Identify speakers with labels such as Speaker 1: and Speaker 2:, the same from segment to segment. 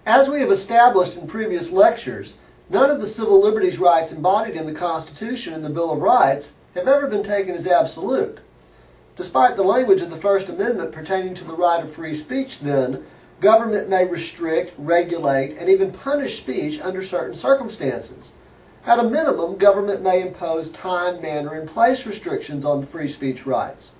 Speaker 1: As we have established in previous lectures, none of the civil liberties rights embodied in the Constitution and the Bill of Rights have ever been taken as absolute. Despite the language of the First Amendment pertaining to the right of free speech, then, government may restrict, regulate, and even punish speech under certain circumstances. At a minimum, government may impose time, manner, and place restrictions on free speech rights.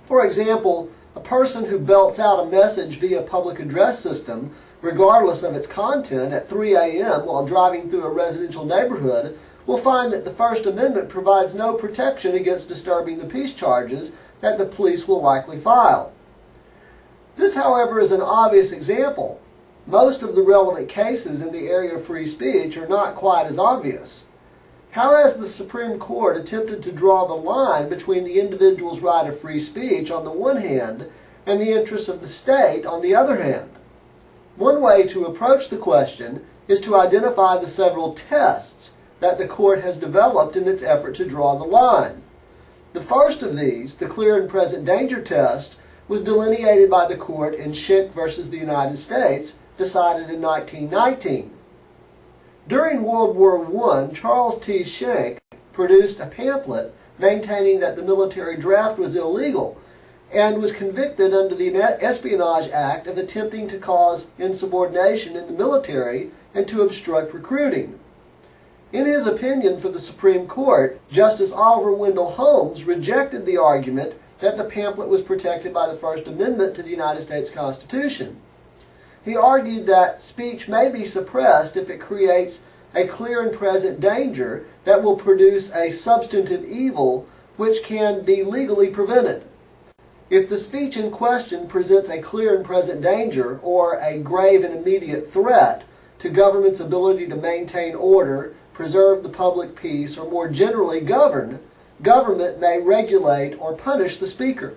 Speaker 1: For example, a person who belts out a message via public address system, regardless of its content, at 3 a.m. while driving through a residential neighborhood will find that the First Amendment provides no protection against disturbing the peace charges that the police will likely file. This, however, is an obvious example. Most of the relevant cases in the area of free speech are not quite as obvious. How has the Supreme Court attempted to draw the line between the individual's right of free speech on the one hand and the interests of the state on the other hand? One way to approach the question is to identify the several tests that the court has developed in its effort to draw the line. The first of these, the clear and present danger test, was delineated by the court in Schenck v. the United States, decided in 1919. During World War I, Charles T. Schenck produced a pamphlet maintaining that the military draft was illegal and was convicted under the Espionage Act of attempting to cause insubordination in the military and to obstruct recruiting. In his opinion for the Supreme Court, Justice Oliver Wendell Holmes rejected the argument that the pamphlet was protected by the First Amendment to the United States Constitution. He argued that speech may be suppressed if it creates a clear and present danger that will produce a substantive evil which can be legally prevented. If the speech in question presents a clear and present danger or a grave and immediate threat to government's ability to maintain order, preserve the public peace, or more generally govern, government may regulate or punish the speaker.